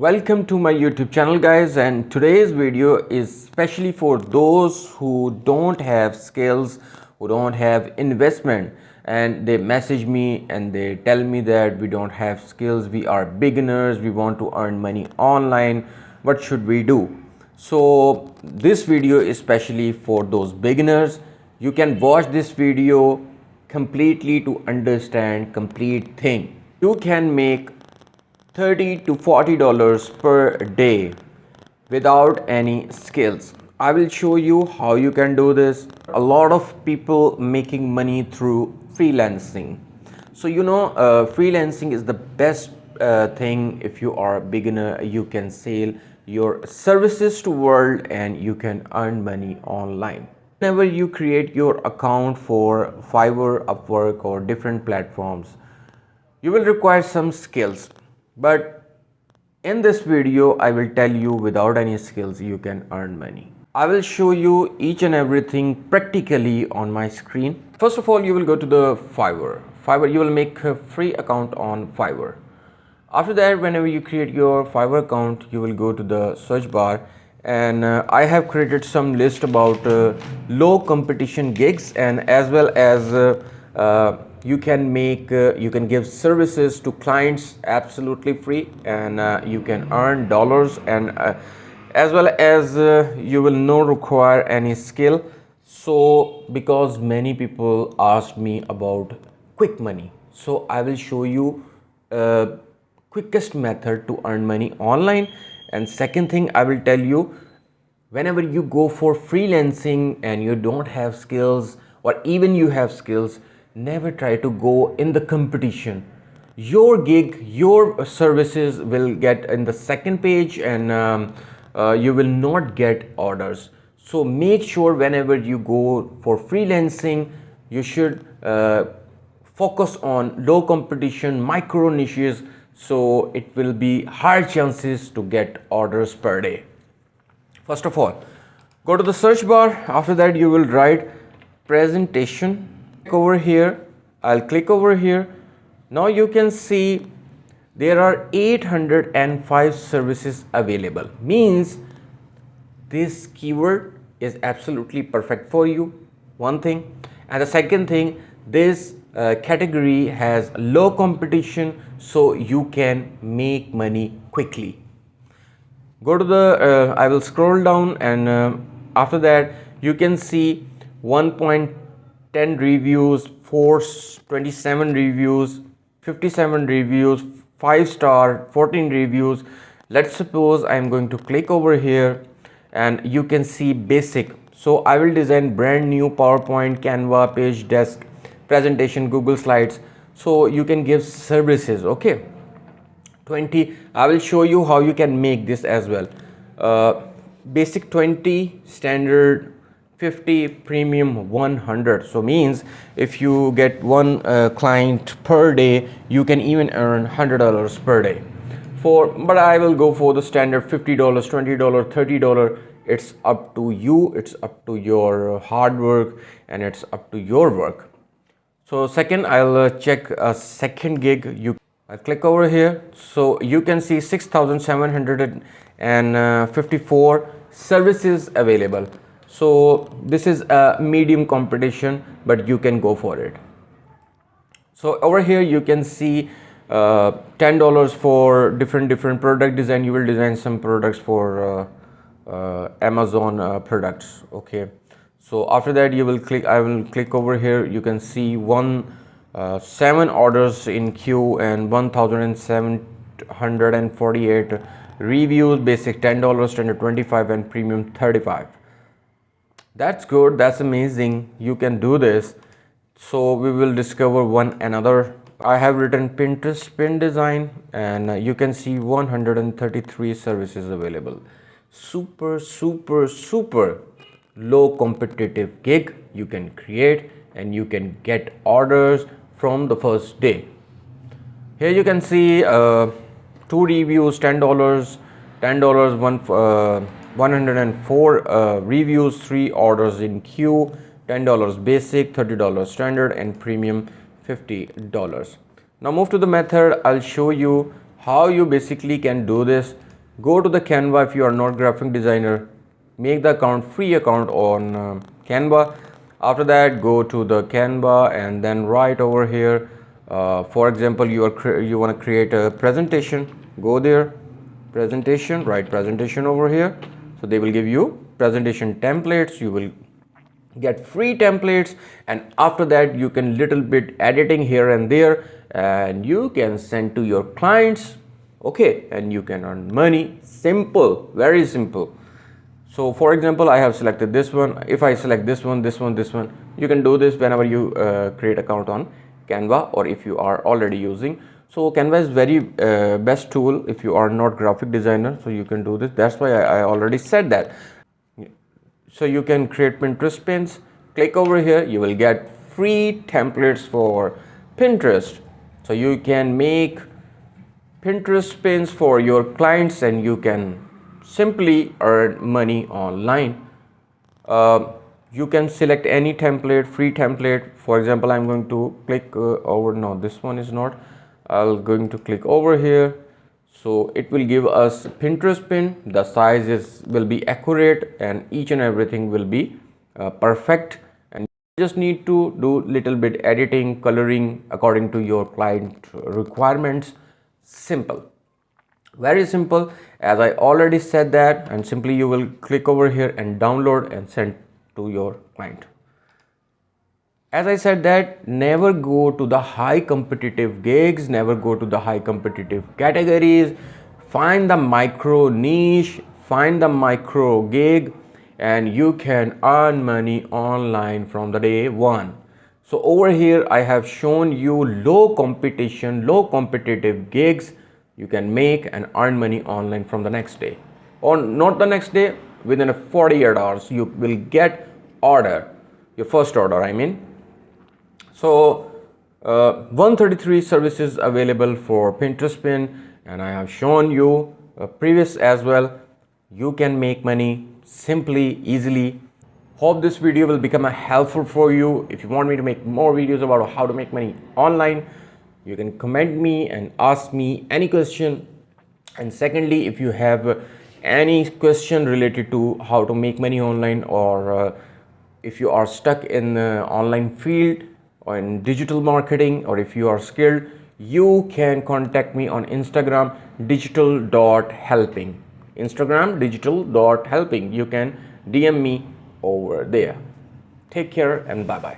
Welcome to my YouTube channel, guys, and today's video is especially for those who don't have skills, who don't have investment, and they message me and they tell me that we don't have skills, we are beginners, we want to earn money online, what should we do? So this video is especially for those beginners. You can watch this video completely to understand complete thing. You can make $30 to $40 per day without any skills. I will show you how you can do this. A lot of people making money through freelancing. So freelancing is the best thing. If you are a beginner, you can sell your services to world and you can earn money online. Whenever you create your account for Fiverr, Upwork or different platforms, you will require some skills. But in this video, I will tell you without any skills you can earn money. I will show you each and everything practically on my screen. First of all, you will go to the Fiverr. You will make a free account on Fiverr. After that, whenever you create your Fiverr account, you will go to the search bar, and I have created some list about low competition gigs, and as well as you can give services to clients absolutely free, and you can earn dollars, and as well as you will not require any skill. So because many people asked me about quick money, so I will show you quickest method to earn money online. And second thing, I will tell you, whenever you go for freelancing and you don't have skills, or even you have skills, never try to go in the competition. Your gig, your services will get in the second page, and you will not get orders. So make sure whenever you go for freelancing, you should focus on low competition, micro niches, so it will be higher chances to get orders per day. First of all, go to the search bar. After that, you will write presentation. Over here, I'll click over here. Now you can see there are 805 services available. Means this keyword is absolutely perfect for you, one thing. And the second thing, this category has low competition, so you can make money quickly. Go to the I will scroll down, and after that you can see 1.10 reviews, 427 reviews, 57 reviews, 5-star, 14 reviews. Let's suppose I am going to click over here, and you can see basic. So I will design brand new PowerPoint, Canva, page desk, presentation, Google Slides. So you can give services, okay. 20. I will show you how you can make this as well. Basic 20, standard 50, premium 100. So means if you get one client per day, you can even earn $100 per day. But I will go for the standard $50, $20, $30. It's up to you. It's up to your hard work, and it's up to your work. So second, I'll check a second gig. I click over here, so you can see 6,754 services available. So this is a medium competition, but you can go for it. So over here you can see $10 for different product design. You will design some products for Amazon products, okay. So after that I will click over here. You can see 7 orders in queue and 1,748 reviews. Basic $10, standard $25, and premium $35. That's good, that's amazing. You can do this. So we will discover one another. I have written Pinterest pin design, and you can see 133 services available. Super low competitive gig you can create, and you can get orders from the first day. Here you can see 2 reviews, $10, $104 reviews, 3 orders in queue, $10 basic, $30 standard, and premium $50. Now move to the method. I'll show you how you basically can do this. Go to the Canva if you are not graphic designer. Make the account, free account on Canva. After that, go to the Canva and then right over here. For example, you want to create a presentation. Go there, presentation, write presentation over here. So they will give you presentation templates. You will get free templates, and after that you can little bit editing here and there, and you can send to your clients. Okay, and you can earn money. Simple, very simple. So for example, I have selected this one. If I select this one, this one, this one, you can do this whenever you create account on Canva, or if you are already using. So Canva is very best tool if you are not graphic designer, so you can do this. That's why I already said that. So you can create Pinterest pins. Click over here, you will get free templates for Pinterest. So you can make Pinterest pins for your clients, and you can simply earn money online. You can select any template, free template. For example, I'm going to click over, no, this one is not. I'm going to click over here. So it will give us Pinterest pin. The sizes will be accurate, and each and everything will be perfect. And you just need to do little bit editing, coloring according to your client requirements. Simple, very simple, as I already said that. And simply you will click over here and download and send to your client. As I said that, never go to the high competitive gigs, never go to the high competitive categories. Find the micro niche, find the micro gig, and you can earn money online from the day one. So over here I have shown you low competition, low competitive gigs you can make and earn money online from the next day, or not the next day, within 48 hours you will get order, your first order I mean. So 133 services available for Pinterest pin, and I have shown you previous as well. You can make money simply, easily. Hope this video will become helpful for you. If you want me to make more videos about how to make money online, you can comment me and ask me any question. And secondly, if you have any question related to how to make money online, or if you are stuck in the online field or in digital marketing, or if you are skilled, you can contact me on Instagram digital.helping. Instagram digital.helping. You can DM me over there. Take care and bye bye.